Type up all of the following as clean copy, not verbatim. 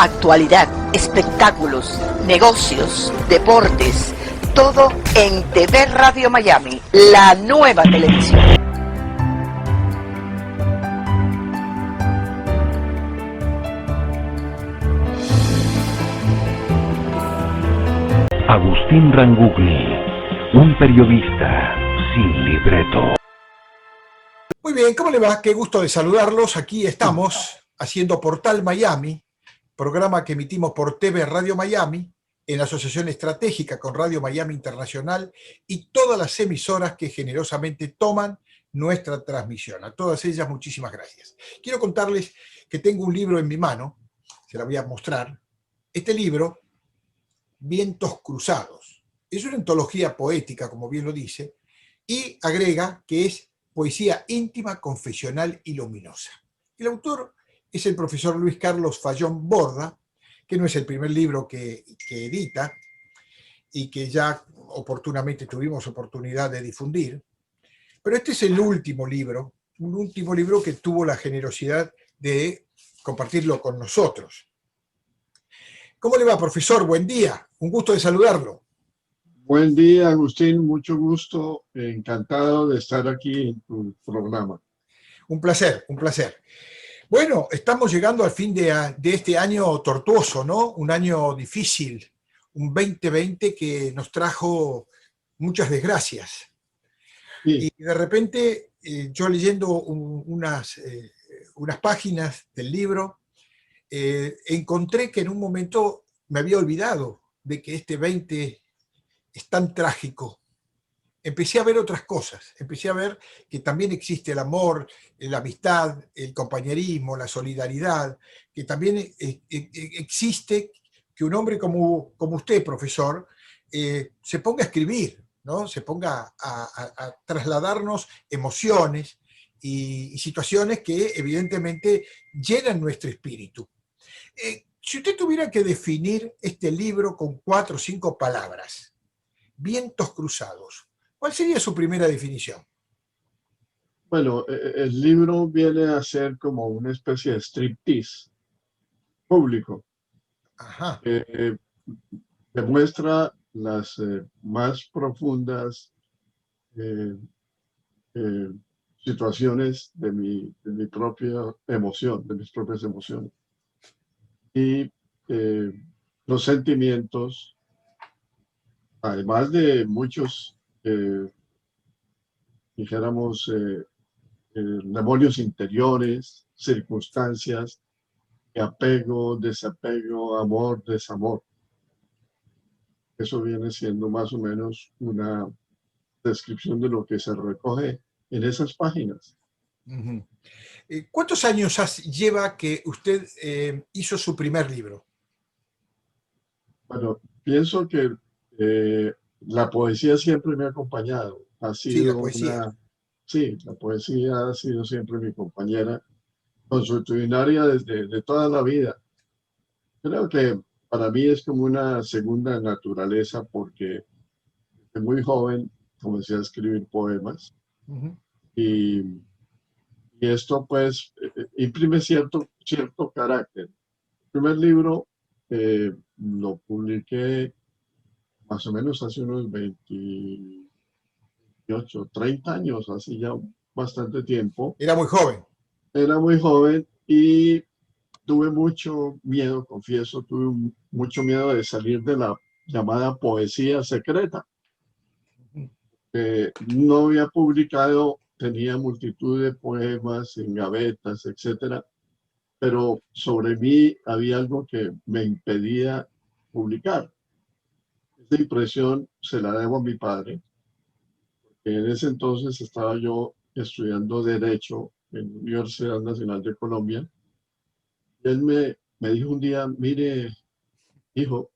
actualidad, espectáculos, negocios, deportes, todo en TV Radio Miami, la nueva televisión. Agustín Rangugli, un periodista sin libreto. Muy bien, ¿cómo le va? Qué gusto de saludarlos. Aquí estamos haciendo Portal Miami, programa que emitimos por TV Radio Miami, en asociación estratégica con Radio Miami Internacional y todas las emisoras que generosamente toman nuestra transmisión. A todas ellas, muchísimas gracias. Quiero contarles que tengo un libro en mi mano, se la voy a mostrar. Este libro, Vientos Cruzados, es una antología poética, como bien lo dice, y agrega que es poesía íntima, confesional y luminosa. El autor es el profesor Luis Carlos Fayón Borda, que no es el primer libro que edita y que ya oportunamente tuvimos oportunidad de difundir, pero este es el último libro, un último libro que tuvo la generosidad de compartirlo con nosotros. ¿Cómo le va, profesor? Buen día, un gusto de saludarlo. Buen día, Agustín, mucho gusto, encantado de estar aquí en tu programa. Un placer, un placer. Bueno, estamos llegando al fin de este año tortuoso, ¿no? Un año difícil, un 2020 que nos trajo muchas desgracias. Sí. Y de repente, yo leyendo unas páginas del libro, encontré que en un momento me había olvidado de que este 20 es tan trágico. Empecé a ver otras cosas, empecé a ver que también existe el amor, la amistad, el compañerismo, la solidaridad, que también existe que un hombre como usted, profesor, se ponga a escribir, ¿no? Se ponga a trasladarnos emociones y situaciones que evidentemente llenan nuestro espíritu. Si usted tuviera que definir este libro con 4 o 5 palabras, Vientos Cruzados, ¿cuál sería su primera definición? Bueno, el libro viene a ser como una especie de striptease público Ajá. que demuestra las más profundas eh, eh, situaciones de mi propia emoción, de mis propias emociones. Y los sentimientos, además de muchos, dijéramos, demonios interiores, circunstancias, de apego, desapego, amor, desamor. Eso viene siendo más o menos una descripción de lo que se recoge en esas páginas. Uh-huh. ¿Cuántos años lleva que usted hizo su primer libro? Bueno, pienso que la poesía siempre me ha acompañado. Ha Sí, la sido poesía. sí, la poesía ha sido siempre mi compañera consuetudinaria desde toda la vida. Creo que para mí es como una segunda naturaleza porque de muy joven comencé a escribir poemas Uh-huh. y, y esto pues imprime cierto carácter. El primer libro lo publiqué más o menos hace unos 28, 30 años, así ya bastante tiempo. Era muy joven. Era muy joven y tuve mucho miedo, confieso, mucho miedo de salir de la llamada poesía secreta. No había publicado, tenía multitud de poemas en gavetas, etcétera, pero sobre mí había algo que me impedía publicar. Esta impresión se la debo a mi padre, que en ese entonces estaba yo estudiando Derecho en la Universidad Nacional de Colombia. Y él me dijo un día, mire, hijo,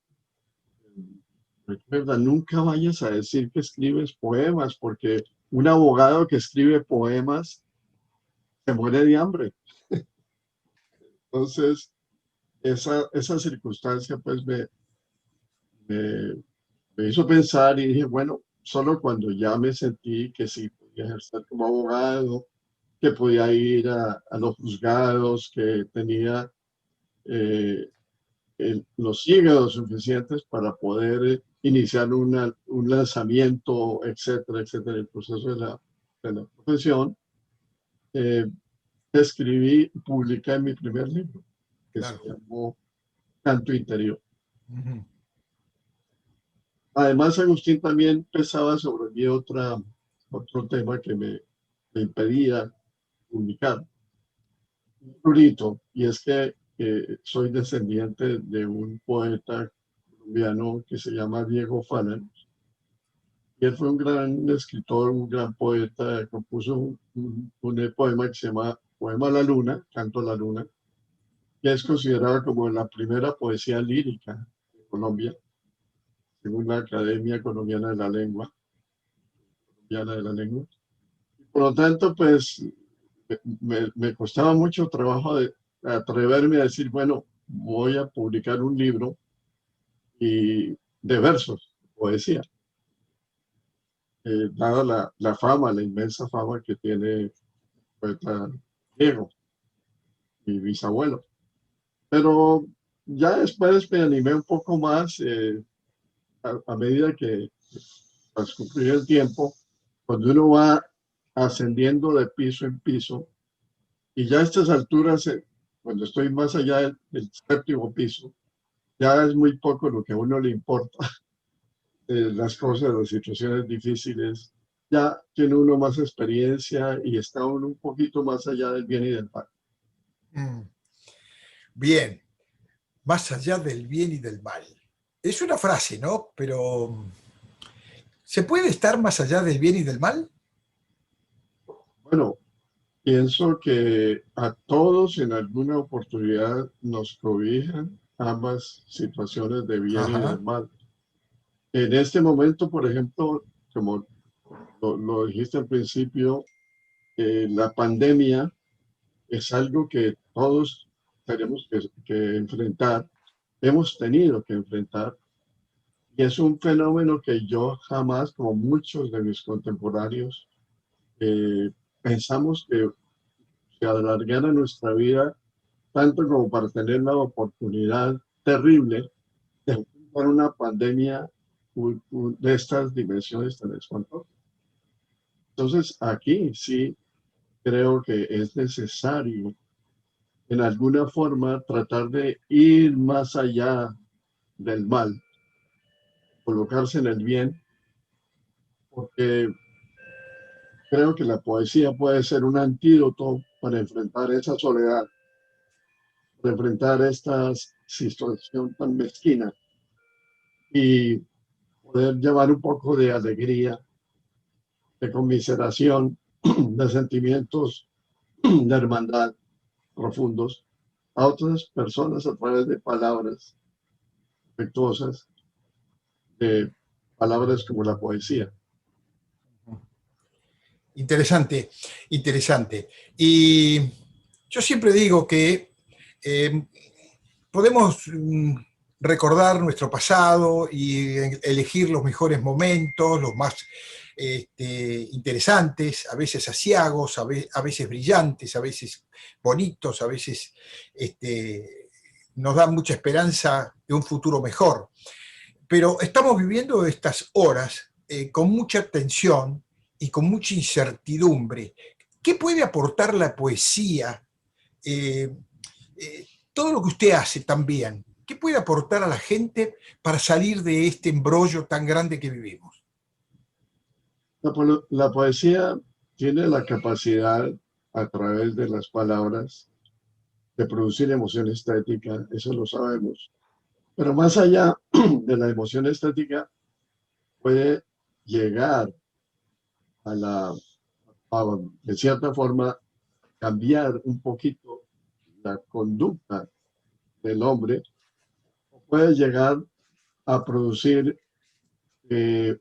recuerda, nunca vayas a decir que escribes poemas, porque un abogado que escribe poemas se muere de hambre. Entonces, esa circunstancia pues me, me hizo pensar y dije, bueno, solo cuando ya me sentí que sí podía ejercer como abogado, que podía ir a los juzgados, que tenía los hígados suficientes para poder iniciar un lanzamiento, etcétera, etcétera, el proceso de la profesión. Escribí, publiqué mi primer libro, que Claro. se llamó Canto Interior. Ujú. Además, Agustín también pensaba sobre mí otro tema que me impedía publicar. Un prurito, y es que soy descendiente de un poeta colombiano que se llama Diego Falan. Y él fue un gran escritor, un gran poeta, compuso un poema que se llama Poema a la Luna, Canto a la Luna, que es considerada como la primera poesía lírica de Colombia, según la Academia Colombiana de la Lengua. Por lo tanto, pues me costaba mucho trabajo de atreverme a decir, bueno, voy a publicar un libro de versos, poesía, dada la fama, la inmensa fama que tiene el poeta Diego, mi bisabuelo. Pero ya después me animé un poco más a medida que transcurría el tiempo, cuando uno va ascendiendo de piso en piso, y ya a estas alturas, cuando estoy más allá del séptimo piso, ya es muy poco lo que a uno le importa, las cosas, las situaciones difíciles. Ya tiene uno más experiencia y está uno un poquito más allá del bien y del mal. Mm. Bien, más allá del bien y del mal. Es una frase, ¿no? Pero ¿se puede estar más allá del bien y del mal? Bueno, pienso que a todos en alguna oportunidad nos cobijan ambas situaciones de bien y de Ajá. mal. En este momento, por ejemplo, como lo dijiste al principio, la pandemia es algo que todos tenemos que enfrentar, hemos tenido que enfrentar, y es un fenómeno que yo jamás, como muchos de mis contemporáneos, pensamos que se alargara nuestra vida tanto como para tener la oportunidad terrible de enfrentar una pandemia de estas dimensiones tan espantosas. Entonces, aquí sí creo que es necesario en alguna forma tratar de ir más allá del mal, colocarse en el bien, porque creo que la poesía puede ser un antídoto para enfrentar esa soledad, para enfrentar esta situación tan mezquina y poder llevar un poco de alegría, de conmiseración, de sentimientos de hermandad profundos a otras personas a través de palabras afectuosas, de palabras como la poesía. Interesante, interesante. Y yo siempre digo que podemos recordar nuestro pasado y elegir los mejores momentos, los más interesantes, a veces aciagos, a veces brillantes, a veces bonitos, a veces nos dan mucha esperanza de un futuro mejor. Pero estamos viviendo estas horas con mucha tensión y con mucha incertidumbre. ¿Qué puede aportar la poesía? Eh, todo lo que usted hace también, ¿qué puede aportar a la gente para salir de este embrollo tan grande que vivimos? La poesía tiene la capacidad a través de las palabras de producir emoción estética, eso lo sabemos. Pero más allá de la emoción estética, puede llegar de cierta forma, cambiar un poquito la conducta del hombre, o puede llegar a producir eh,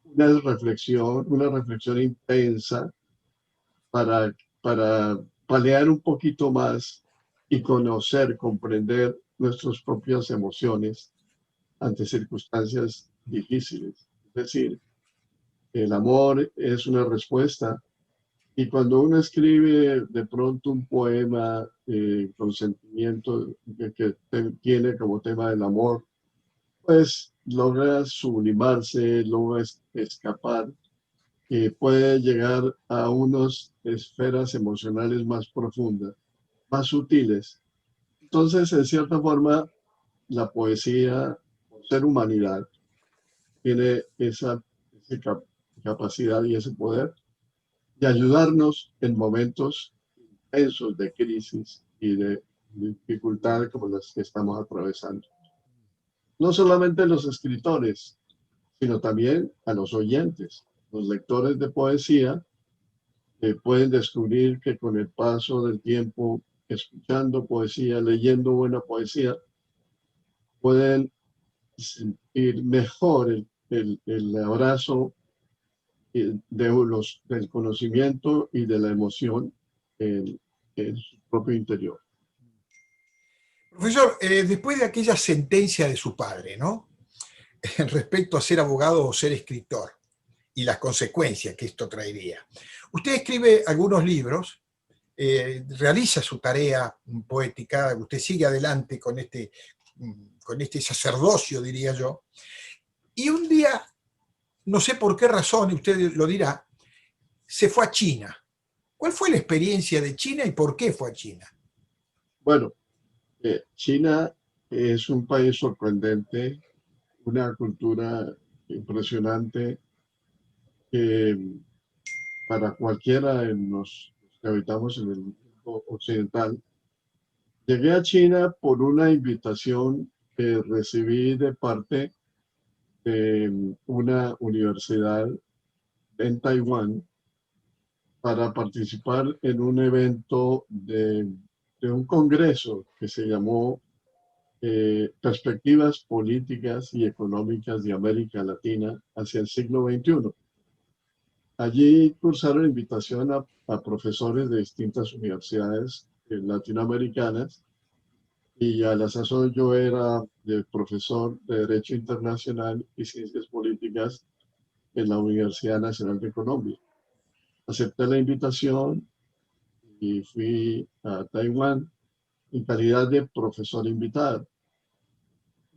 una reflexión intensa para palear un poquito más y conocer, comprender nuestras propias emociones ante circunstancias difíciles. Es decir, el amor es una respuesta Y cuando uno escribe de pronto un poema con sentimiento que tiene como tema el amor, pues logra sublimarse, logra escapar, puede llegar a unas esferas emocionales más profundas, más sutiles. Entonces, en cierta forma, la poesía, por ser humanidad, tiene esa capacidad y ese poder de ayudarnos en momentos intensos de crisis y de dificultades como las que estamos atravesando. No solamente los escritores, sino también a los oyentes. Los lectores de poesía pueden descubrir que con el paso del tiempo, escuchando poesía, leyendo buena poesía, pueden sentir mejor el abrazo del conocimiento y de la emoción en su propio interior. Profesor, después de aquella sentencia de su padre, ¿no? Respecto a ser abogado o ser escritor y las consecuencias que esto traería. Usted escribe algunos libros, realiza su tarea poética, usted sigue adelante con este sacerdocio, diría yo, y un día, no sé por qué razón, y usted lo dirá, se fue a China. ¿Cuál fue la experiencia de China y por qué fue a China? Bueno, China es un país sorprendente, una cultura impresionante que para cualquiera de los que habitamos en el mundo occidental. Llegué a China por una invitación que recibí de parte de una universidad en Taiwán para participar en un evento de un congreso que se llamó Perspectivas Políticas y Económicas de América Latina hacia el siglo XXI. Allí cursaron invitación a profesores de distintas universidades latinoamericanas y a la sazón yo era profesor de Derecho Internacional y Ciencias Políticas en la Universidad Nacional de Colombia. Acepté la invitación y fui a Taiwán en calidad de profesor invitado.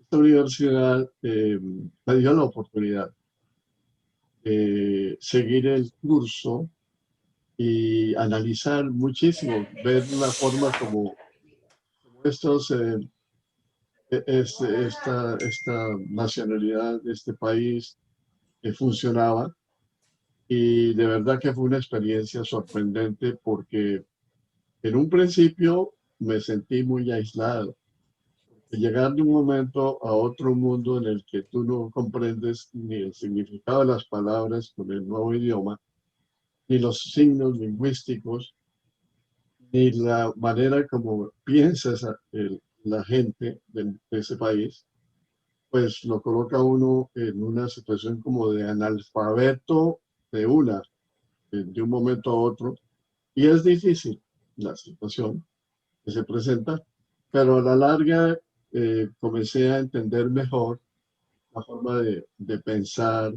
Esta universidad me dio la oportunidad de seguir el curso y analizar muchísimo, ver la forma como estos, esta nacionalidad de este país funcionaba. Y de verdad que fue una experiencia sorprendente porque en un principio me sentí muy aislado. Llegar de un momento a otro mundo en el que tú no comprendes ni el significado de las palabras con el nuevo idioma, ni los signos lingüísticos, ni la manera como piensa la gente de ese país, pues lo coloca uno en una situación como de analfabeto de un momento a otro, y es difícil la situación que se presenta, pero a la larga comencé a entender mejor la forma de pensar,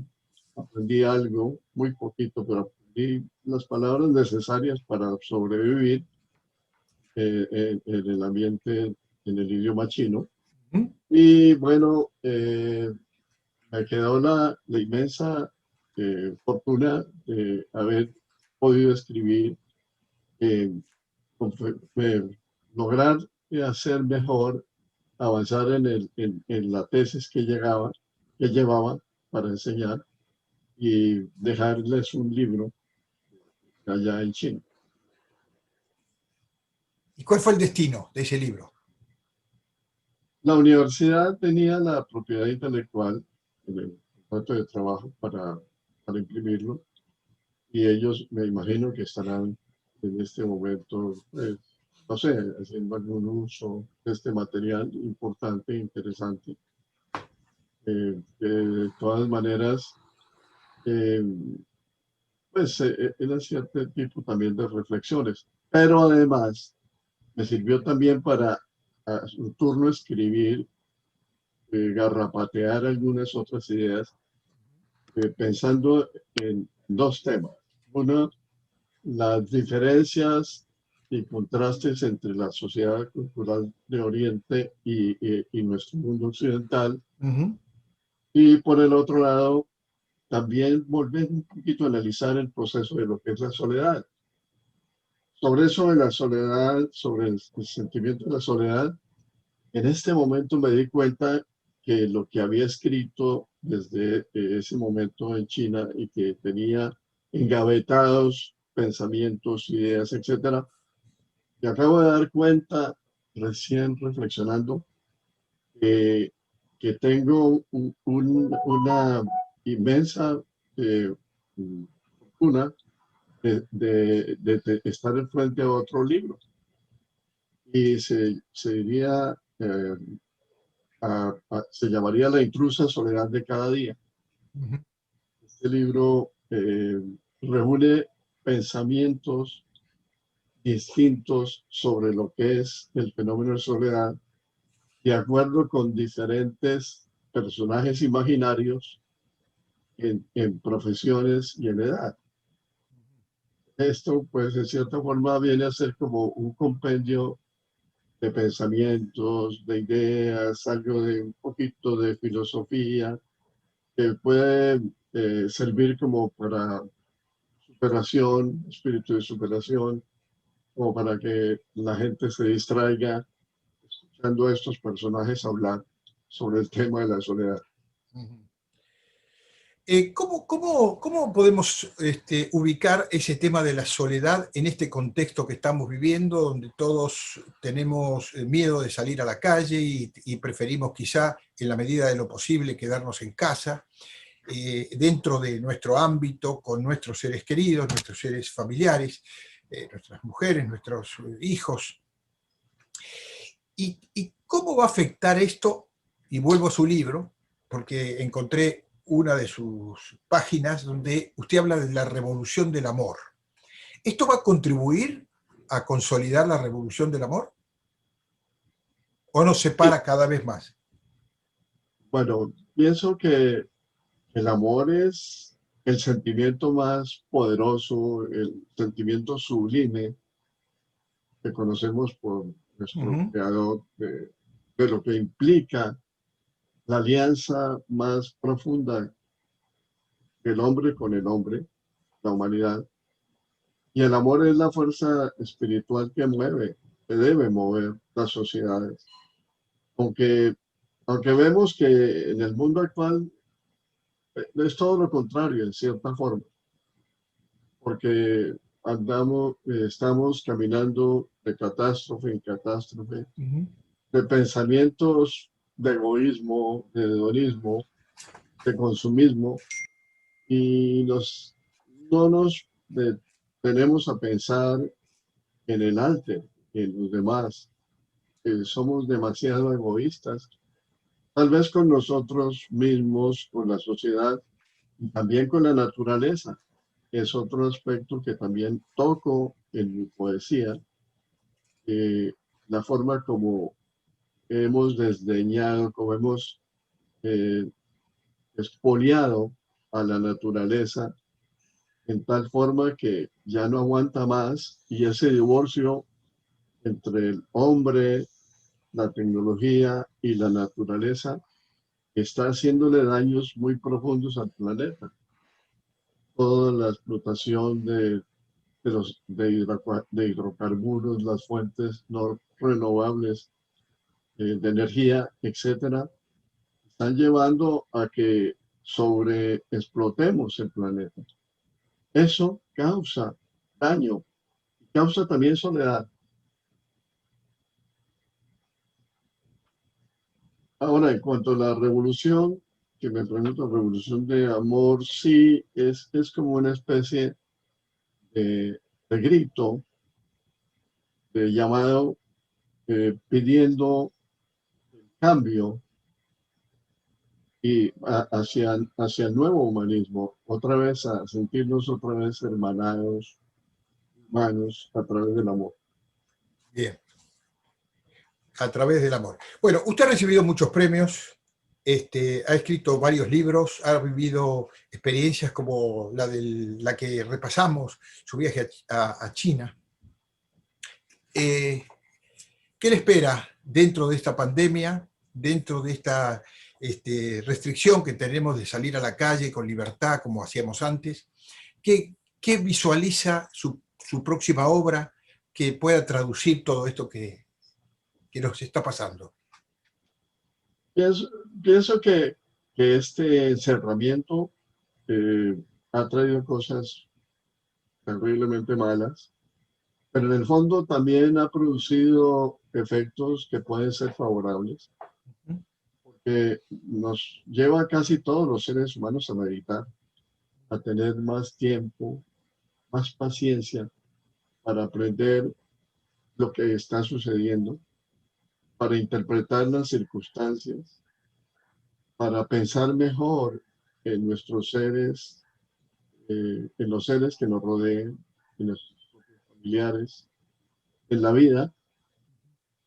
aprendí algo, muy poquito, pero aprendí las palabras necesarias para sobrevivir en el ambiente, en el idioma chino. ¿Mm? Y bueno, me quedó la inmensa fortuna de haber podido escribir, eh, lograr hacer mejor, avanzar en la tesis que llevaba para enseñar y dejarles un libro allá en China. ¿Y cuál fue el destino de ese libro? La universidad tenía la propiedad intelectual en el contrato de trabajo para imprimirlo y ellos me imagino que estarán en este momento, pues, no sé, haciendo algún uso de este material importante e interesante. De todas maneras, eh, pues era cierto tipo también de reflexiones, pero además me sirvió también para a su turno escribir, garrapatear algunas otras ideas, pensando en dos temas. Uno, las diferencias y contrastes entre la sociedad cultural de Oriente y nuestro mundo occidental. Y por el otro lado, también volver un poquito a analizar el proceso de lo que es la soledad. Sobre eso de la soledad, sobre el sentimiento de la soledad, en este momento me di cuenta que lo que había escrito desde ese momento en China y que tenía engavetados pensamientos, ideas, etcétera, me acabo de dar cuenta, recién reflexionando, que tengo una inmensa fortuna de estar enfrente a otro libro. Y se diría, se llamaría La intrusa soledad de cada día. Este libro reúne pensamientos distintos sobre lo que es el fenómeno de soledad, de acuerdo con diferentes personajes imaginarios en profesiones y en edad. Esto, pues, de cierta forma viene a ser como un compendio de pensamientos, de ideas, algo de un poquito de filosofía, que puede servir como para superación, espíritu de superación, o para que la gente se distraiga escuchando a estos personajes hablar sobre el tema de la soledad. ¿Cómo podemos ubicar ese tema de la soledad en este contexto que estamos viviendo, donde todos tenemos miedo de salir a la calle y preferimos quizá, en la medida de lo posible, quedarnos en casa, dentro de nuestro ámbito, con nuestros seres queridos, nuestros seres familiares, nuestras mujeres, nuestros hijos? ¿Y cómo va a afectar esto? Y vuelvo a su libro, porque encontré una de sus páginas donde usted habla de la revolución del amor. ¿Esto va a contribuir a consolidar la revolución del amor? ¿O nos separa cada vez más? Bueno, pienso que el amor es el sentimiento más poderoso, el sentimiento sublime que conocemos por nuestro creador, de lo que implica la alianza más profunda del hombre con el hombre, la humanidad. Y el amor es la fuerza espiritual que mueve, que debe mover las sociedades. Aunque vemos que en el mundo actual es todo lo contrario, en cierta forma, porque estamos caminando de catástrofe en catástrofe, de pensamientos de egoísmo, de hedonismo, de consumismo, y no nos detenemos a pensar en el arte, en los demás. Somos demasiado egoístas, tal vez con nosotros mismos, con la sociedad y también con la naturaleza. Es otro aspecto que también toco en mi poesía, la forma como hemos desdeñado, como hemos expoliado a la naturaleza en tal forma que ya no aguanta más, y ese divorcio entre el hombre, la tecnología y la naturaleza está haciéndole daños muy profundos al planeta. Toda la explotación de hidrocarburos, las fuentes no renovables de energía, etcétera, están llevando a que sobreexplotemos el planeta. Eso causa daño, causa también soledad. Ahora, en cuanto a la revolución, que me pregunto, revolución de amor, sí, es como una especie de grito, de llamado, pidiendo cambio y hacia el nuevo humanismo, otra vez a sentirnos otra vez hermanados, humanos, a través del amor. Bien. A través del amor. Bueno, usted ha recibido muchos premios, Ha escrito varios libros, ha vivido experiencias como la que repasamos, su viaje a China. ¿Qué le espera dentro de esta pandemia, dentro de esta restricción que tenemos de salir a la calle con libertad como hacíamos antes? ¿Qué visualiza su próxima obra que pueda traducir todo esto que nos está pasando? Pienso que este encerramiento ha traído cosas terriblemente malas, pero en el fondo también ha producido efectos que pueden ser favorables, porque nos lleva a casi todos los seres humanos a meditar, a tener más tiempo, más paciencia para aprender lo que está sucediendo, para interpretar las circunstancias, para pensar mejor en nuestros seres, en los seres que nos rodean, en nuestros familiares, en la vida,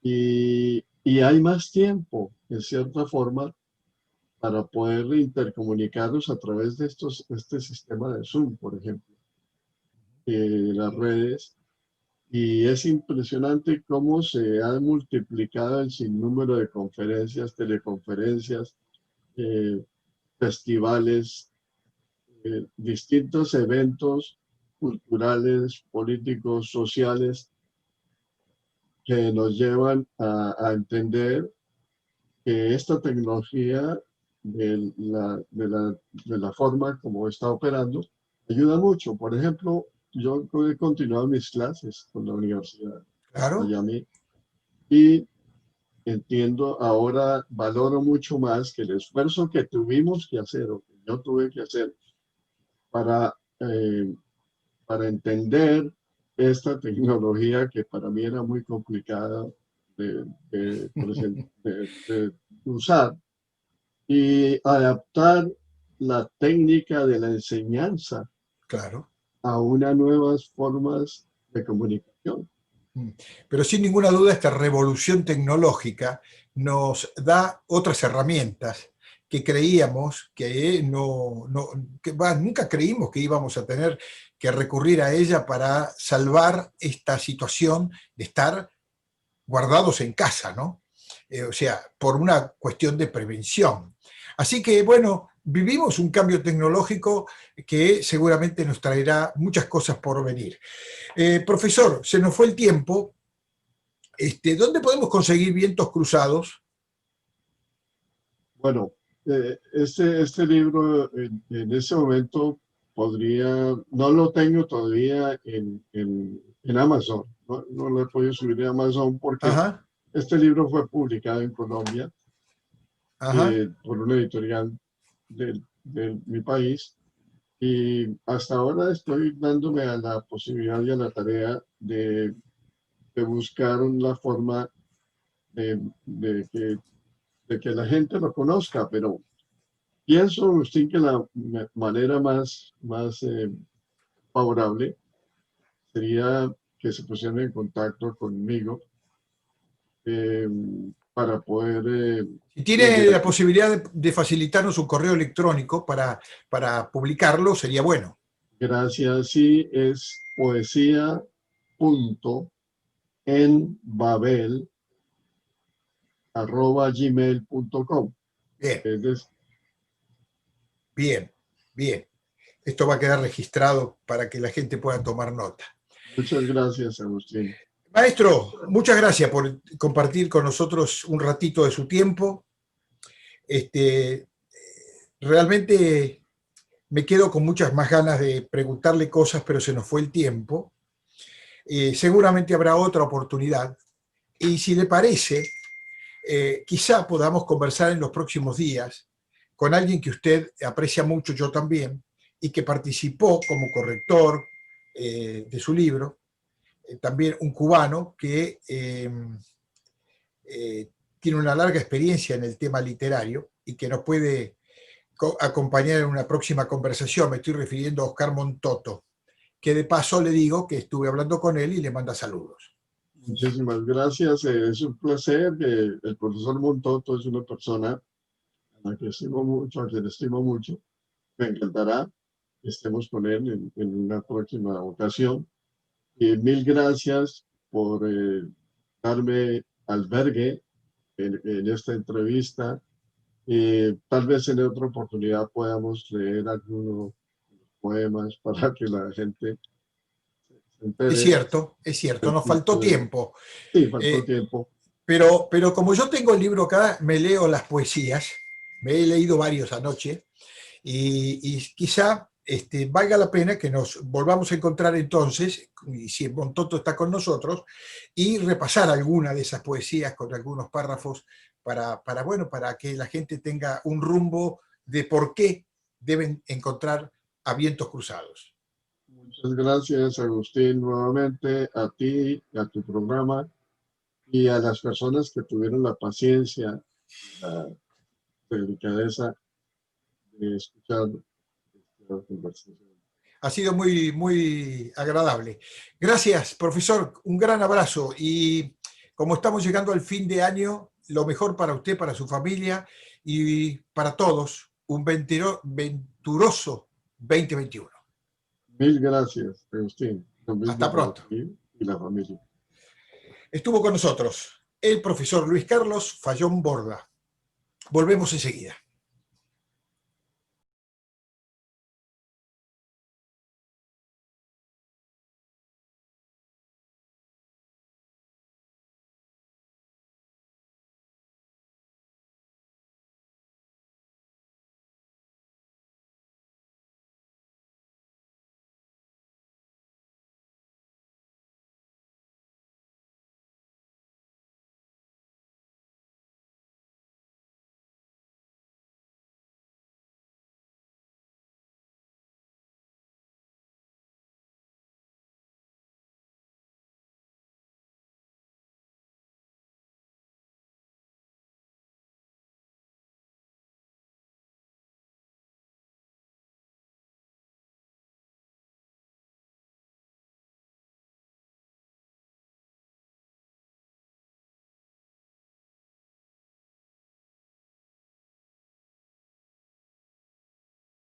y hay más tiempo, en cierta forma, para poder intercomunicarnos a través de este sistema de Zoom, por ejemplo, las redes. Y es impresionante cómo se ha multiplicado el sinnúmero de conferencias, teleconferencias, festivales, distintos eventos culturales, políticos, sociales, que nos llevan a entender que esta tecnología de la forma como está operando ayuda mucho. Por ejemplo, yo he continuado mis clases con la Universidad de Claro. Miami y entiendo, ahora valoro mucho más que el esfuerzo que tuvimos que hacer o que yo tuve que hacer para entender esta tecnología que para mí era muy complicada de usar, y adaptar la técnica de la enseñanza Claro. a unas nuevas formas de comunicación. Pero sin ninguna duda esta revolución tecnológica nos da otras herramientas que creíamos que nunca creímos que íbamos a tener que recurrir a ella para salvar esta situación de estar guardados en casa, ¿no? O sea, por una cuestión de prevención. Así que, bueno, vivimos un cambio tecnológico que seguramente nos traerá muchas cosas por venir. Profesor, se nos fue el tiempo. ¿Dónde podemos conseguir Vientos Cruzados? Bueno, este libro en ese momento no lo tengo todavía en Amazon. No lo he podido subir a Amazon porque Ajá. Este libro fue publicado en Colombia Ajá. por una editorial de mi país, y hasta ahora estoy dándome a la posibilidad y a la tarea de buscar la forma de que la gente lo conozca, pero pienso, Agustín, que la manera más favorable sería que se pusieran en contacto conmigo para poder... Si tiene la posibilidad de facilitarnos un correo electrónico para publicarlo, sería bueno. Gracias, sí, es poesía.enbabel@gmail.com. Bien, bien. Esto va a quedar registrado para que la gente pueda tomar nota. Muchas gracias, Agustín. Maestro, muchas gracias por compartir con nosotros un ratito de su tiempo. Realmente me quedo con muchas más ganas de preguntarle cosas, pero se nos fue el tiempo. Seguramente habrá otra oportunidad. Y si le parece, quizá podamos conversar en los próximos días con alguien que usted aprecia mucho, yo también, y que participó como corrector de su libro, también un cubano que tiene una larga experiencia en el tema literario y que nos puede acompañar en una próxima conversación. Me estoy refiriendo a Oscar Montoto, que de paso le digo que estuve hablando con él y le manda saludos. Muchísimas gracias. Es un placer. El profesor Montoto es una persona a a que estimo mucho, a quien estimo mucho. Me encantará que estemos con él en una próxima ocasión. Y mil gracias por darme albergue en esta entrevista. Tal vez en otra oportunidad podamos leer algunos poemas para que la gente se entere. Es cierto, del nos faltó tipo de- tiempo. Sí, faltó Eh, tiempo. pero como yo tengo el libro acá, me leo las poesías, me he leído varios anoche, y quizá valga la pena que nos volvamos a encontrar entonces, y si Montoto está con nosotros, y repasar alguna de esas poesías con algunos párrafos bueno, para que la gente tenga un rumbo de por qué deben encontrar a vientos cruzados. Muchas gracias, Agustín, nuevamente a ti, a tu programa y a las personas que tuvieron la paciencia, la delicadeza de escuchar esta conversación. Ha sido muy, muy agradable. Gracias, profesor. Un gran abrazo. Y como estamos llegando al fin de año, lo mejor para usted, para su familia y para todos. Un venturoso 2021. Mil gracias, Agustín. Lo mismo Hasta para pronto. ti y la familia. Estuvo con nosotros el profesor Luis Carlos Fayón Borda. Volvemos enseguida.